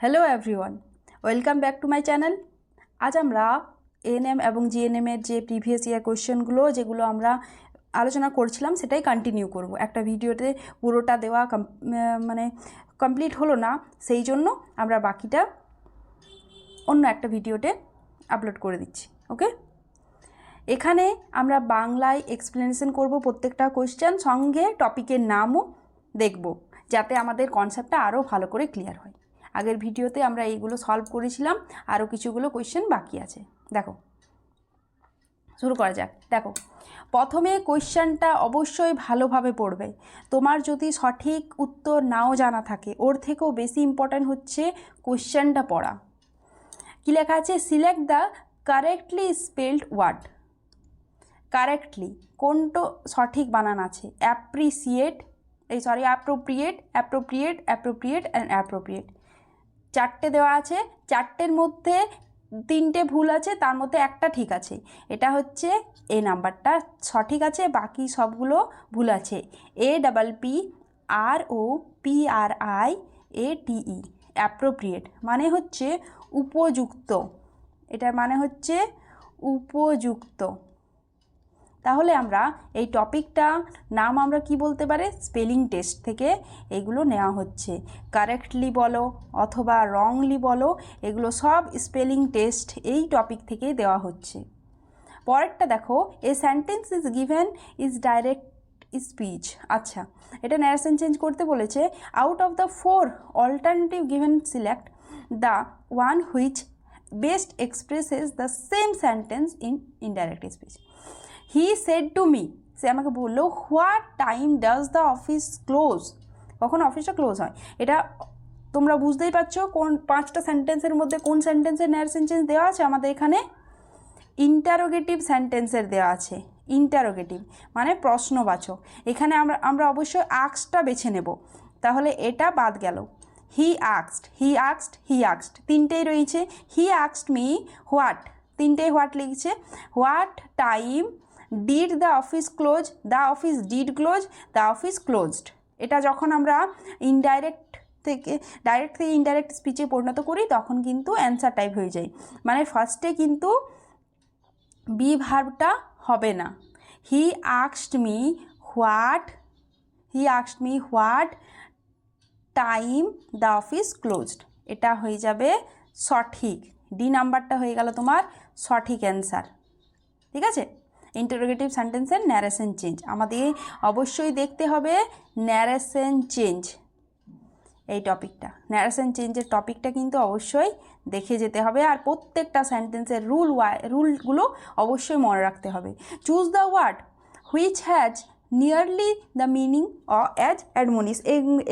Hello everyone, welcome back to my channel. আজ আমরা ANM এবং জিএনএমের যে প্রিভিয়াস ইয়ার কোয়েশ্চেনগুলো যেগুলো আমরা আলোচনা করছিলাম সেটাই কন্টিনিউ করব। একটা ভিডিওতে পুরোটা দেওয়া কমপ্লিট হলো না, সেই জন্য আমরা বাকিটা অন্য একটা ভিডিওতে আপলোড করে দিচ্ছি। ওকে, এখানে আমরা বাংলায় এক্সপ্লেনেশন করব প্রত্যেকটা কোয়েশ্চেন, সঙ্গে টপিকের নামও দেখব, যাতে আমাদের কনসেপ্টটা আরও ভালো করে ক্লিয়ার হয়। আগের ভিডিওতে আমরা এইগুলো সলভ করেছিলাম, আরও কিছুগুলো কোয়েশ্চেন বাকি আছে। দেখো, শুরু করা যাক। দেখো, প্রথমে কোয়েশ্চেনটা অবশ্যই ভালোভাবে পড়বে। তোমার যদি সঠিক উত্তর নাও জানা থাকে, ওর থেকেও বেশি ইম্পর্ট্যান্ট হচ্ছে কোয়েশ্চেনটা পড়া। কী লেখা আছে? Select the correctly spelled word. Correctly কোনটা সঠিক বানান আছে? Appreciate, appropriate, appropriate, appropriate and appropriate. চারটে দেওয়া আছে, চারটের মধ্যে তিনটে ভুল আছে, তার মধ্যে একটা ঠিক আছে। এটা হচ্ছে এই নাম্বারটা সঠিক আছে, বাকি সবগুলো ভুল আছে। APPROPRIATE, অ্যাপ্রোপ্রিয়েট মানে হচ্ছে উপযুক্ত। এটার মানে হচ্ছে উপযুক্ত। তাহলে আমরা এই টপিকটা নাম আমরা কি বলতে পারি? স্পেলিং টেস্ট থেকে এগুলো নেওয়া হচ্ছে। কারেক্টলি বলো অথবা রংলি বলো, এগুলো সব স্পেলিং টেস্ট এই টপিক থেকেই দেওয়া হচ্ছে। পরেরটা দেখো, a sentence is given is direct speech. আচ্ছা, এটা ন্যারেশন চেঞ্জ করতে বলেছে। Out of the 4 alternative given select the one which best expresses the same sentence in indirect speech. He said to me, সে আমাকে বললো, what time does the office close? কখন অফিসটা close হয়? এটা তোমরা বুঝতেই পারছো কোন 5টা সেন্টেন্সের মধ্যে কোন সেন্টেন্সের ন্যারেশন চেঞ্জ দেওয়া আছে। আমাদের এখানে ইন্টারোগেটিভ সেন্টেন্সের দেওয়া আছে। ইন্টারোগেটিভ মানে প্রশ্নবাচক। এখানে আমরা অবশ্যই আক্সটা বেছে নেব, তাহলে এটা বাদ গেল। হি আক্সড, হি আক্সড, হি আক্সড, তিনটেই রয়েছে। হি আক্সড মি হোয়াট, তিনটেই হোয়াট লিখছে। What time did the office close? The office did close, the office closed. এটা যখন আমরা ডাইরেক্ট থেকে ইনডাইরেক্ট স্পিচে পরিণত করি, তখন কিন্তু অ্যান্সার টাইপ হয়ে যায়। মানে ফার্স্টে কিন্তু বি ভার্বটা হবে না। He asked me what time the office closed, এটা হয়ে যাবে সঠিক। ডি নাম্বারটা হয়ে গেল তোমার সঠিক অ্যান্সার। ঠিক আছে, ইন্টারোগেটিভ সেন্টেন্সের ন্যারেশন চেঞ্জ আমাদের অবশ্যই দেখতে হবে। ন্যারেশন চেঞ্জ এই টপিকটা, ন্যারেশন চেঞ্জের টপিকটা কিন্তু অবশ্যই দেখে যেতে হবে। আর প্রত্যেকটা সেন্টেন্সের রুলগুলো অবশ্যই মনে রাখতে হবে। Choose the word which has nearly the meaning as admonish.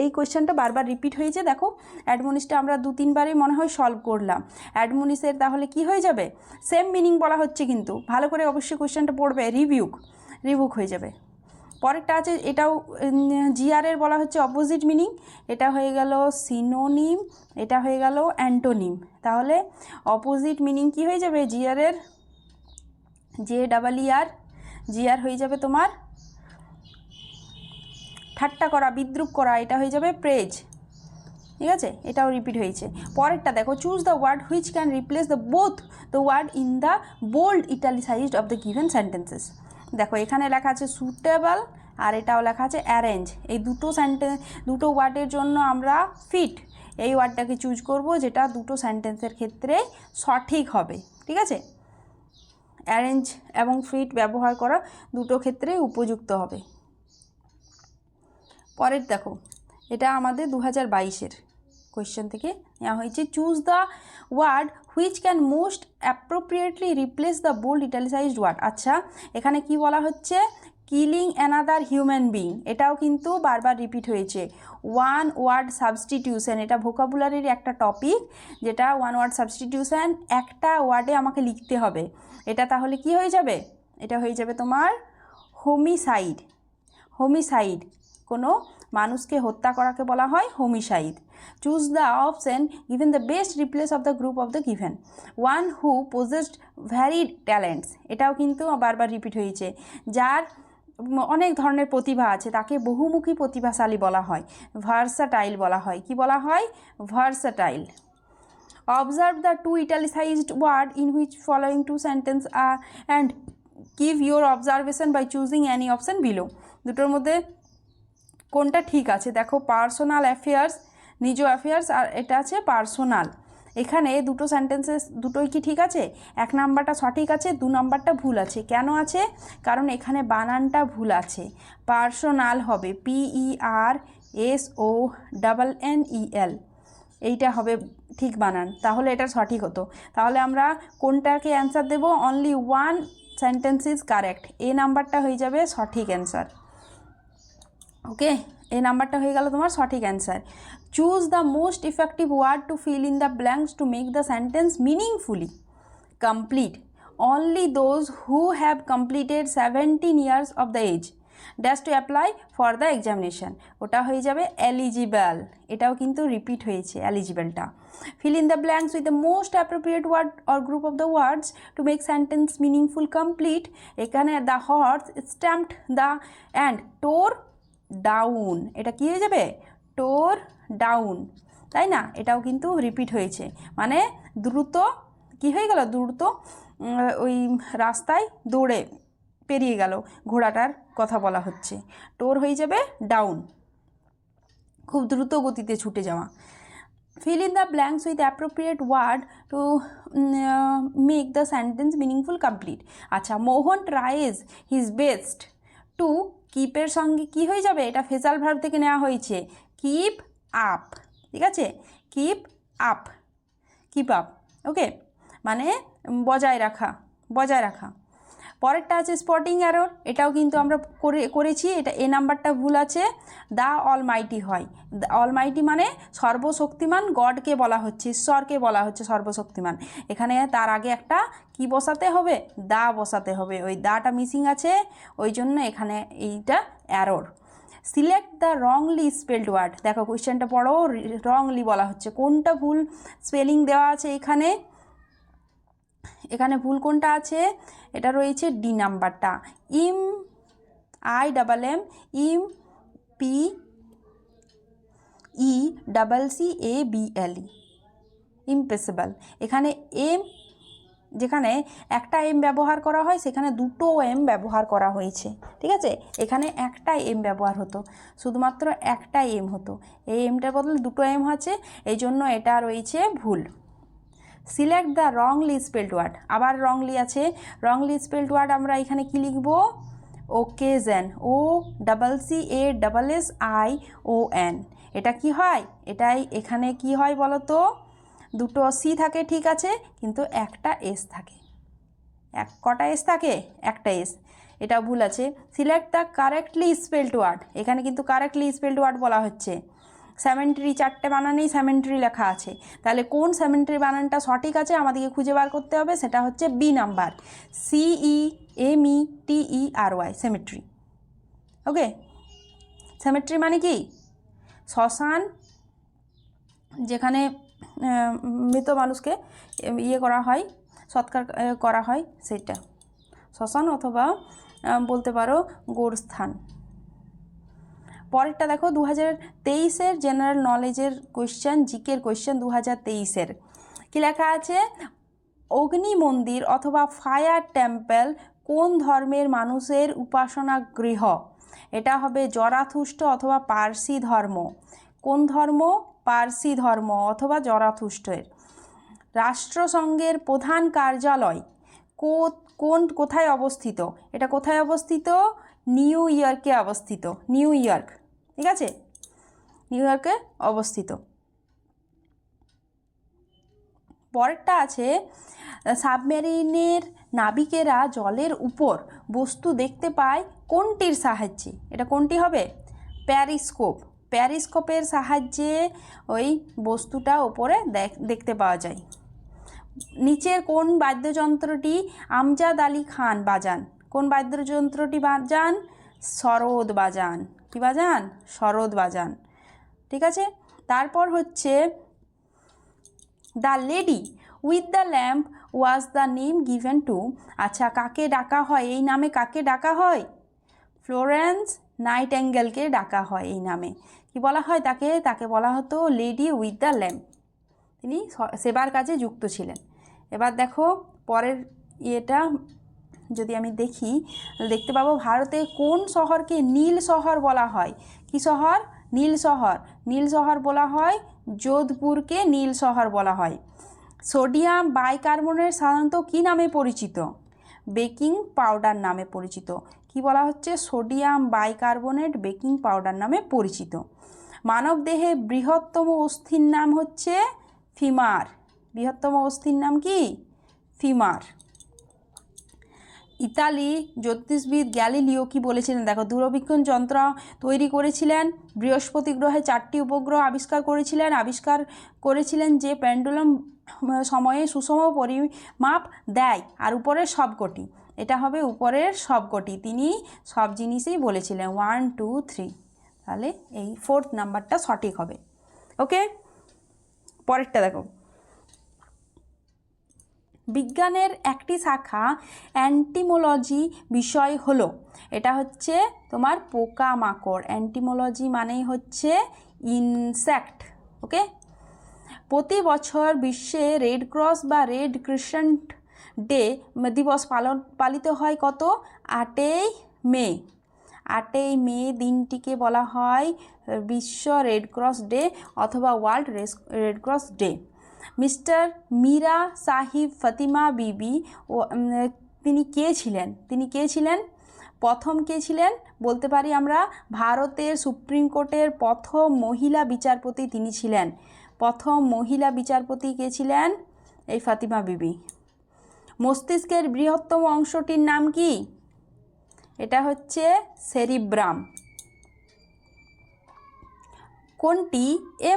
এই কোয়েশ্চেনটা বারবার রিপিট হয়েছে। দেখো, অ্যাডমোনিশটা আমরা 2-3বারই মনে হয় সলভ করলাম। অ্যাডমোনিশের তাহলে কি হয়ে যাবে? সেম মিনিং বলা হচ্ছে, কিন্তু ভালো করে অবশ্যই কোয়েশ্চেনটা পড়বে। রিবুক হয়ে যাবে। পরেরটা আছে, এটাও জিআরের বলা হচ্ছে অপোজিট মিনিং। এটা হয়ে গেল সিনোনিম, এটা হয়ে গেল অ্যান্টোনিম। তাহলে অপোজিট মিনিং কি হয়ে যাবে? জিআরের জিআর হয়ে যাবে তোমার ঠাট্টা করা, বিদ্রুপ করা, এটা হয়ে যাবে প্রেজ। ঠিক আছে, এটাও রিপিট হয়েছে। পরেরটা দেখো, choose the word which can replace both the word in the bold italicised of the given sentences. দেখো, এখানে লেখা আছে সুটেবল, আর এটাও লেখা আছে অ্যারেঞ্জ। এই দুটো ওয়ার্ডের জন্য আমরা ফিট এই ওয়ার্ডটাকে চুজ করব, যেটা দুটো সেন্টেন্সের ক্ষেত্রে সঠিক হবে। ঠিক আছে, অ্যারেঞ্জ এবং ফিট ব্যবহার করা দুটো ক্ষেত্রে উপযুক্ত হবে। পরের দেখো, এটা আমাদের 2022-এর কোয়েশ্চেন থেকে নেওয়া হয়েছে। Choose the word which can most appropriately replace the bold italicised word. আচ্ছা, এখানে কি বলা হচ্ছে? কিলিং অ্যানাদার হিউম্যান বিং, এটাও কিন্তু বারবার রিপিট হয়েছে। ওয়ান ওয়ার্ড সাবস্টিটিউশন, এটা ভোকাবুলারির একটা টপিক, যেটা ওয়ান ওয়ার্ড সাবস্টিটিউশন একটা ওয়ার্ডে আমাকে লিখতে হবে। এটা তাহলে কি হয়ে যাবে? এটা হয়ে যাবে তোমার হোমিসাইড। কোনো মানুষকে হত্যা করাকে বলা হয় homicide. Choose the option given the best replace of the group of the given. One who possessed varied talents, এটাও কিন্তু বারবার রিপিট হয়েছে। যার অনেক ধরনের প্রতিভা আছে তাকে বহুমুখী প্রতিভাশালী বলা হয়, ভার্সাটাইল বলা হয়। কি বলা হয়? Versatile. Observe the two italicized word in which following two sentence are and give your observation by choosing any option below. দুটোর মধ্যে কোনটা ঠিক আছে দেখো, পার্সোনাল অ্যাফেয়ার্স, নিজ অ্যাফেয়ার্স, আর এটা আছে পার্সোনাল। এখানে দুটো সেন্টেন্সেস দুটোই কি ঠিক আছে? এক নাম্বারটা সঠিক আছে, দু নাম্বারটা ভুল আছে। কেন আছে? কারণ এখানে বানানটা ভুল আছে। পার্সোনাল হবে PERSONNEL, এইটা হবে ঠিক বানান, তাহলে এটা সঠিক হতো। তাহলে আমরা কোনটাকে অ্যান্সার দেব? Only one sentence is correct, A নাম্বারটা হয়ে যাবে সঠিক অ্যান্সার। ওকে, এই নাম্বারটা হয়ে গেল তোমার সঠিক answer. Choose the most effective word to fill in the blanks to make the sentence meaningfully complete. Only those who have completed 17 years of the age dash to apply for the examination, ওটা হয়ে যাবে eligible. এটাও কিন্তু repeat হয়েছে এলিজিবলটা। Fill in the blanks with the most appropriate word or group of the words to make sentence meaningful complete. এখানে the horse stamped the and টোর down, এটা কী হয়ে যাবে? টোর ডাউন, তাই না? এটাও কিন্তু রিপিট হয়েছে, মানে দ্রুত কি হয়ে গেল? দ্রুত ওই রাস্তায় দৌড়ে পেরিয়ে গেল, ঘোড়াটার কথা বলা হচ্ছে। টোর হয়ে যাবে ডাউন, খুব দ্রুত গতিতে ছুটে যাওয়া। Fill in the blanks with appropriate word to make the sentence meaningful complete. আচ্ছা, Mohan tries his best to কিপের সঙ্গে কি হয়ে যাবে? এটা ফেসাল ভার্ব থেকে নেওয়া হয়েছে, কিপ আপ, ঠিক আছে? কিপ আপ, কিপ আপ, ওকে, মানে বজায় রাখা, বজায় রাখা। পরেরটা আছে স্পটিং অ্যারোর, এটাও কিন্তু আমরা করেছি, এটা এ নাম্বারটা ভুল আছে। দ্য অলমাইটি হয়, অলমাইটি মানে সর্বশক্তিমান, গডকে বলা হচ্ছে, ঈশ্বরকে বলা হচ্ছে সর্বশক্তিমান। এখানে তার আগে একটা কি বসাতে হবে? দা বসাতে হবে, ওই দাটা মিসিং আছে, ওই জন্য এখানে এইটা error. Select the wrongly spelled word, দেখো কোয়েশ্চেনটা পড়ো, রংলি বলা হচ্ছে, কোনটা ভুল স্পেলিং দেওয়া আছে এখানে? এখানে ভুল কোনটা আছে? এটা রয়েছে ডি নাম্বারটা, IMPECCABLE, ইম্পসিবল। এখানে এম, যেখানে একটা এম ব্যবহার করা হয় সেখানে দুটো এম ব্যবহার করা হয়েছে, ঠিক আছে? এখানে একটা এম ব্যবহার হতো, শুধুমাত্র একটা এম হতো, এই এমটার বদলে দুটো এম আছে, এই জন্য এটা রয়েছে ভুল। Select the wrongly spelled word, আবার রংলি আছে, রংলি স্পেলড ওয়ার্ড আমরা এখানে কি লিখব? ওকেজন, OCASSION, এটা কি হয়? এটাই এখানে কি হয় বলো তো? দুটো সি থাকে ঠিক আছে, কিন্তু একটা এস থাকে। কটা এস থাকে? একটা এস, এটা ভুল আছে। Select the correctly spelled word, এখানে কিন্তু কারেক্টলি স্পেলড ওয়ার্ড বলা হচ্ছে। সেমেন্টারি, চারটে বানানেই সেমেন্টারি লেখা আছে, তাহলে কোন সেমেন্টারি বানানটা সঠিক আছে আমাদেরকে খুঁজে বার করতে হবে, সেটা হচ্ছে বি নাম্বার, CEMETRY, সেমেট্রি। ওকে, সেমেট্রি মানে কি? শ্মশান, যেখানে মৃত মানুষকে ইয়ে করা হয়, সৎকার করা হয়, সেটা শ্মশান, অথবা বলতে পারো গোরস্থান। পরেরটা দেখো 2023-এর জেনারেল নলেজের কোয়েশ্চেন, জিকের কোয়েশ্চেন 2023-এর কী লেখা আছে? অগ্নি মন্দির অথবা ফায়ার টেম্পল কোন ধর্মের মানুষের উপাসনা গৃহ? এটা হবে জরাথুস্ট অথবা পার্সি ধর্ম। কোন ধর্ম? পার্সি ধর্ম অথবা জরাথুস্টের। রাষ্ট্রসংঘের প্রধান কার্যালয় কোথায় অবস্থিত? এটা কোথায় অবস্থিত? নিউ ইয়র্কে অবস্থিত, নিউ ইয়র্ক, ঠিক আছে? নিউ ইয়র্কে অবস্থিত। পরেরটা আছে সাবমেরিনের নাবিকেরা জলের উপর বস্তু দেখতে পায় কোনটির সাহায্যে? এটা কোনটি হবে? প্যারিস্কোপ, প্যারিস্কোপের সাহায্যে ওই বস্তুটা ওপরে দেখতে পাওয়া যায়। নিচের কোন বাদ্যযন্ত্রটি আমজাদ আলী খান বাজান? কোন বাদ্যযন্ত্রটি বাজান? সরোদ বাজান। কি বাজান? সরোদ বাজান, ঠিক আছে? তারপর হচ্ছে the lady with the lamp was the name given to, আচ্ছা কাকে ডাকা হয় এই নামে? কাকে ডাকা হয়? ফ্লোরেন্স নাইটেঙ্গেলকে ডাকা হয় এই নামে। কি বলা হয় তাকে? তাকে বলা হতো লেডি উইথ দ্য ল্যাম্প, তিনি সেবার কাজে যুক্ত ছিলেন। এবার দেখো পরের ইয়েটা যদি আমি দেখি, দেখতে পাবো ভারতে কোন শহরকে নীল শহর বলা হয়? কি শহর? নীল শহর। নীল শহর বলা হয় যোধপুরকে নীল শহর বলা হয়। সোডিয়াম বাইকার্বনেট সাধারণত কী নামে পরিচিত? বেকিং পাউডার নামে পরিচিত। কি বলা হচ্ছে? সোডিয়াম বাইকার্বনেট বেকিং পাউডার নামে পরিচিত। মানবদেহে বৃহত্তম অস্থির নাম হচ্ছে ফিমার। বৃহত্তম অস্থির নাম কি? ফিমার। ইতালি জ্যোতিষবিদ গ্যালিলিও কি বলেছিলেন? দেখো, দূরবীক্ষণ যন্ত্র তৈরি করেছিলেন, বৃহস্পতি গ্রহে 4টি উপগ্রহ আবিষ্কার করেছিলেন যে পেন্ডুলাম সময়ে সুষম পরিমাপ দেয়, আর উপরের সবকটি, এটা হবে উপরের সবকটি। তিনি সব জিনিসই বলেছিলেন 1 2 3, তাহলে এই 4th নাম্বারটা সঠিক হবে। ওকে, পরেরটা দেখো, বিজ্ঞানের একটি শাখা অ্যান্টিমোলজি বিষয় হলো, এটা হচ্ছে তোমার পোকামাকড়। অ্যান্টিমোলজি মানেই হচ্ছে ইনসেক্ট। ওকে, প্রতি বছর বিশ্বে রেড ক্রস বা রেড ক্রিসেন্ট ডে দিবস পালিত হয় কত? 8ই মে। 8ই মে দিনটিকে বলা হয় বিশ্ব রেড ক্রস ডে অথবা world red cross day. Mister Meera Sahib Fatima Bibi তিনি কে ছিলেন? প্রথম কে ছিলেন বলতে পারি আমরা, ভারতের সুপ্রিম কোর্টের প্রথম মহিলা বিচারপতি তিনি ছিলেন। প্রথম মহিলা বিচারপতি কে ছিলেন? এই ফাতিমা বিবি। মস্তিষ্কের বৃহত্তম অংশটির নাম কি? এটা হচ্ছে সেরিব্রাম। কোনটি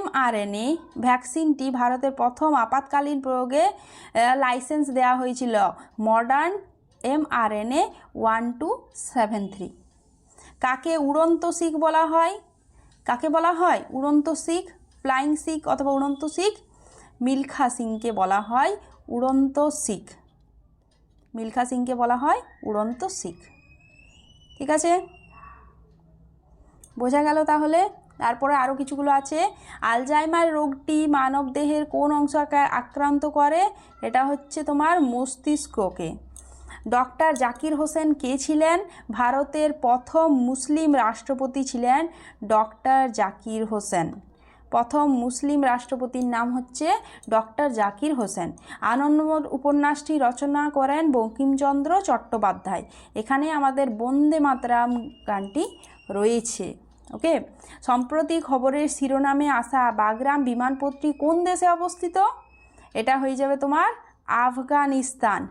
mRNA ভ্যাকসিনটি ভারতের প্রথম আপাতকালীন প্রয়োগে লাইসেন্স দেওয়া হয়েছিল? Modern mRNA 1273। কাকে উড়ন্ত শিখ বলা হয়? কাকে বলা হয় উড়ন্ত শিখ? ফ্লাইং শিখ অথবা উড়ন্ত শিখ? মিলখা সিংকে বলা হয় উড়ন্ত শিখ। মিলখা সিংকে বলা হয় উড়ন্ত শিখ। ঠিক আছে, বোঝা গেল তাহলে? তারপরে আরও কিছুগুলো আছে। আলজাইমার রোগটি মানবদেহের কোন অংশকে আক্রান্ত করে? এটা হচ্ছে তোমার মস্তিষ্ককে। ডক্টর জাকির হোসেন কে ছিলেন? ভারতের প্রথম মুসলিম রাষ্ট্রপতি ছিলেন ডক্টর জাকির হোসেন। প্রথম মুসলিম রাষ্ট্রপতির নাম হচ্ছে ডক্টর জাকির হোসেন। আনন্দমঠ উপন্যাসটি রচনা করেন বঙ্কিমচন্দ্র চট্টোপাধ্যায়। এখানে আমাদের বন্দে মাতরম গানটি রয়েছে। ওকে, সম্প্রতি খবরের শিরোনামে আসা বাগরাম বিমানপথটি কোন দেশে অবস্থিত? এটা হয়ে যাবে তোমার আফগানিস্তান।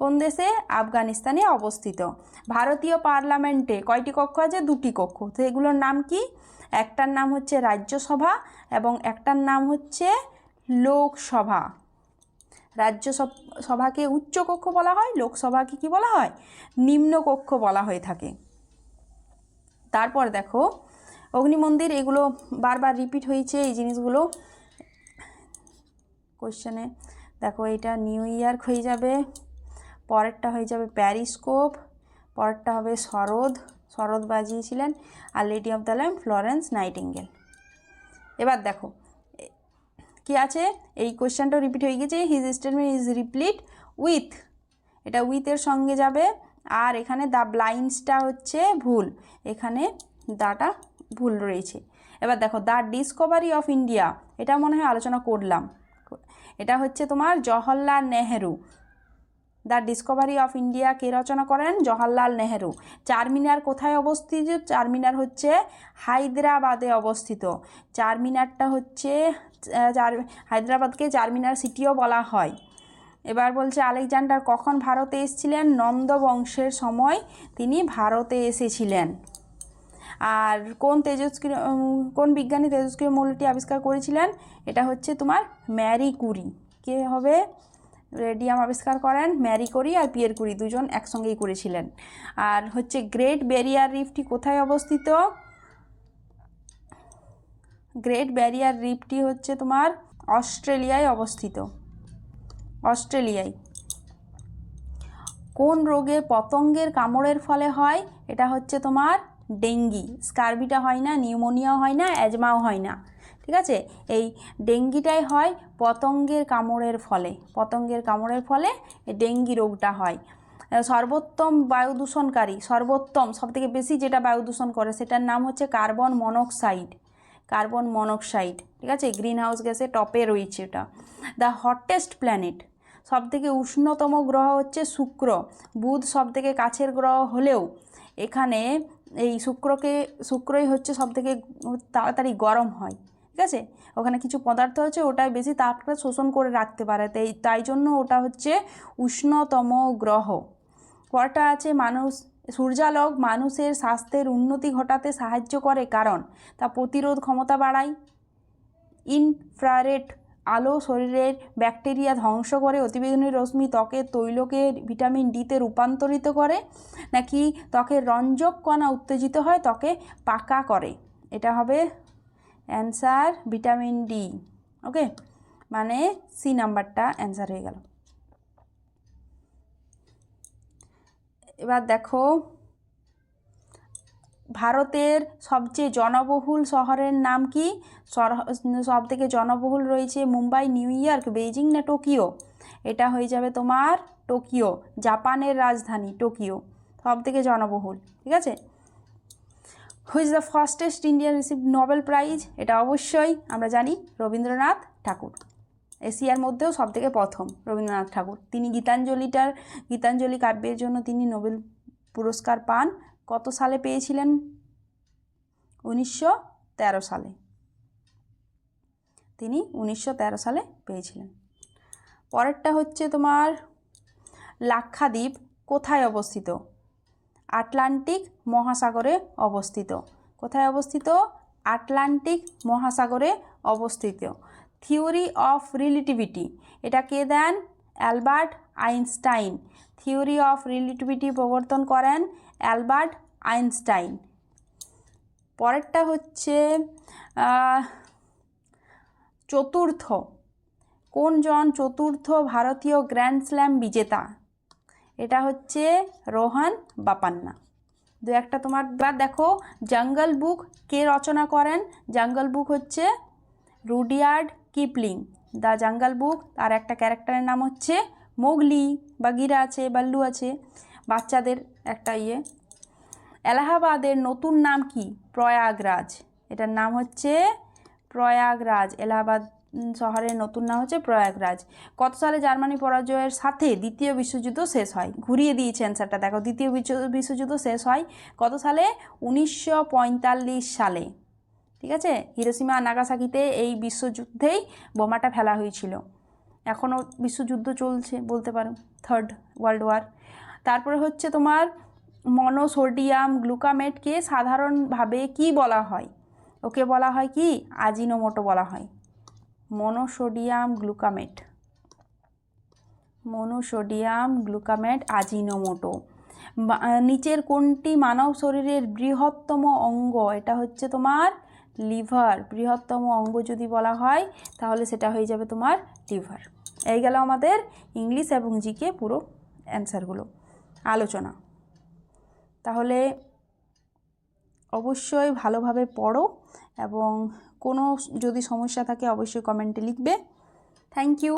কোন দেশে? আফগানিস্তানে অবস্থিত। ভারতীয় পার্লামেন্টে কয়টি কক্ষ আছে? 2টি কক্ষ। তো এগুলোর নাম কি? একটার নাম হচ্ছে রাজ্যসভা এবং একটার নাম হচ্ছে লোকসভা। রাজ্যসভাকে উচ্চ কক্ষ বলা হয়, লোকসভাকে কি বলা হয়? নিম্ন কক্ষ বলা হয়ে থাকে। তারপর দেখো অগ্নিমন্দির, এগুলো বারবার রিপিট হয়েছে এই জিনিসগুলো কোশ্চেনে। দেখো এটা নিউ ইয়র্ক হয়ে যাবে, পরেরটা হয়ে যাবে প্যারিস্কোপ, পরেরটা হবে শরৎ বাজিয়েছিলেন, আর lady of the lamp Florence Nightingale. এবার দেখো কি আছে, এই কোশ্চেনটাও রিপিট হয়ে গেছে। His statement is replete with, এটা উইথের সঙ্গে যাবে, আর এখানে দ্য ব্লাইন্ডসটা হচ্ছে ভুল, এখানে দাটা ভুল রয়েছে। এবার দেখো দ্য ডিসকভারি অফ ইন্ডিয়া, এটা মনে হয় আলোচনা করলাম, এটা হচ্ছে তোমার Jawaharlal Nehru. The discovery of India কে রচনা করেন? জওহরলাল নেহেরু। চারমিনার কোথায় অবস্থিত? চারমিনার হচ্ছে হায়দ্রাবাদে অবস্থিত। চারমিনারটা হচ্ছে হায়দ্রাবাদকে চারমিনার সিটিও বলা হয়। এবার বলছে আলেকজান্ডার কখন ভারতে এসেছিলেন? নন্দ বংশের সময় তিনি ভারতে এসেছিলেন। আর কোন বিজ্ঞানী তেজস্ক্রিয় মৌলটি আবিষ্কার করেছিলেন? এটা হচ্ছে তোমার ম্যারি কুরি। কে হবে? রেডিয়াম আবিষ্কার করেন ম্যারি কুরি, আর পিয়ের কুরি দুজন একসঙ্গেই করেছিলেন। আর হচ্ছে গ্রেট ব্যারিয়ার রিফটি কোথায় অবস্থিত? গ্রেট ব্যারিয়ার রিফটি হচ্ছে তোমার অস্ট্রেলিয়ায় অবস্থিত। অস্ট্রেলিয়ায়। কোন রোগে পতঙ্গের কামড়ের ফলে হয়? এটা হচ্ছে তোমার ডেঙ্গি। স্কারবিটা হয় না, নিউমোনিয়াও হয় না, অ্যাজমাও হয় না। ঠিক আছে, এই ডেঙ্গিটাই হয় পতঙ্গের কামড়ের ফলে, পতঙ্গের কামড়ের ফলে এই ডেঙ্গি রোগটা হয়। সর্বোত্তম বায়ু দূষণকারী, সর্বোত্তম সবথেকে বেশি যেটা বায়ু দূষণ করে সেটার নাম হচ্ছে কার্বন মনোক্সাইড, কার্বন মনোক্সাইড, ঠিক আছে, গ্রিন হাউস গ্যাসে টপে রয়েছে এটা। দ্য হটেস্ট প্ল্যানেট, সবথেকে উষ্ণতম গ্রহ হচ্ছে শুক্র, বুধ সবথেকে কাছের গ্রহ হলেও এখানে এই শুক্রই হচ্ছে সবথেকে তাড়াতাড়ি গরম হয়, ঠিক আছে, ওখানে কিছু পদার্থ আছে ওটাই বেশি তাপটা শোষণ করে রাখতে পারে, তাই জন্য ওটা হচ্ছে উষ্ণতম গ্রহ। পরটা আছে মানুষ, সূর্যালোক মানুষের স্বাস্থ্যের উন্নতি ঘটাতে সাহায্য করে কারণ তা প্রতিরোধ ক্ষমতা বাড়ায়, ইনফ্রারেড আলো শরীরের ব্যাকটেরিয়া ধ্বংস করে, অতিবেগুনি রশ্মি ত্বকের তৈলকে ভিটামিন ডিতে রূপান্তরিত করে, নাকি ত্বকের রঞ্জক কণা উত্তেজিত হয় ত্বকে পাকা করে। এটা হবে অ্যান্সার ভিটামিন ডি। ওকে, মানে সি নাম্বারটা অ্যান্সার হয়ে গেল। এবার দেখো ভারতের সবচেয়ে জনবহুল শহরের নাম কি? সবথেকে জনবহুল রয়েছে মুম্বাই, নিউ ইয়র্ক, বেইজিং না টোকিও? এটা হয়ে যাবে তোমার টোকিও, জাপানের রাজধানী টোকিও সবথেকে জনবহুল, ঠিক আছে। Who is the fastest Indian receive Nobel prize? এটা অবশ্যই আমরা জানি রবীন্দ্রনাথ ঠাকুর, এশিয়ার মধ্যেও সবথেকে প্রথম রবীন্দ্রনাথ ঠাকুর। তিনি গীতাঞ্জলি কাব্যের জন্য তিনি নোবেল পুরস্কার পান। কত সালে পেয়েছিলেন? 1913 সালে, তিনি 1913 সালে পেয়েছিলেন। পরেরটা হচ্ছে তোমার লাক্ষাদ্বীপ কোথায় অবস্থিত? আটলান্টিক মহাসাগরে অবস্থিত। কোথায় অবস্থিত? আটলান্টিক মহাসাগরে অবস্থিত। থিওরি অফ রিলেটিভিটি এটা কে দেন? Albert Einstein. Theory of relativity প্রবর্তন করেন অ্যালবার্ট আইনস্টাইন। পরেরটা হচ্ছে চতুর্থ, কোনজন চতুর্থ ভারতীয় গ্র্যান্ড স্ল্যাম বিজেতা? এটা হচ্ছে রোহান বাপান্না। দু একটা তোমার দেখো জঙ্গল বুক কে রচনা করেন? জঙ্গল বুক হচ্ছে রুডিয়ার্ড কিপলিং। দ্য জঙ্গল বুক, আর একটা ক্যারেক্টারের নাম হচ্ছে মোগলি, বাগিরা আছে, বাল্লু আছে, বাচ্চাদের একটা ইয়ে। এলাহাবাদের নতুন নাম কি? প্রয়াগরাজ। এটার নাম হচ্ছে প্রয়াগরাজ। এলাহাবাদ শহরের নতুন নাম হচ্ছে প্রয়াগরাজ। কত সালে জার্মানি পরাজয়ের সাথে দ্বিতীয় বিশ্বযুদ্ধ শেষ হয়? ঘুরিয়ে দিয়েছে অ্যান্সারটা, দেখো দ্বিতীয় বিশ্বযুদ্ধ শেষ হয় কত সালে? 1945 সালে, ঠিক আছে। হিরোশিমা নাগাসাকিতে এই বিশ্বযুদ্ধেই বোমাটা ফেলা হয়েছিল। এখনও বিশ্বযুদ্ধ চলছে বলতে পারো, থার্ড ওয়ার্ল্ড ওয়ার। তারপরে হচ্ছে তোমার মনোসোডিয়াম গ্লুকামেটকে সাধারণভাবে কি বলা হয়? ওকে বলা হয় কি? আজিনোমোটো বলা হয়। Monosodium গ্লুকামেট, monosodium গ্লুকামেট আজিনোমোটো। নিচের কোনটি মানব শরীরের বৃহত্তম অঙ্গ? এটা হচ্ছে তোমার লিভার। বৃহত্তম অঙ্গ যদি বলা হয় তাহলে সেটা হয়ে যাবে তোমার লিভার। এই গেল আমাদের ইংলিশ এবং জিকে পুরো অ্যান্সারগুলো আলোচনা। তাহলে অবশ্যই ভালোভাবে পড়ো এবং কোনো যদি সমস্যা থাকে অবশ্যই কমেন্টে লিখবে। Thank you.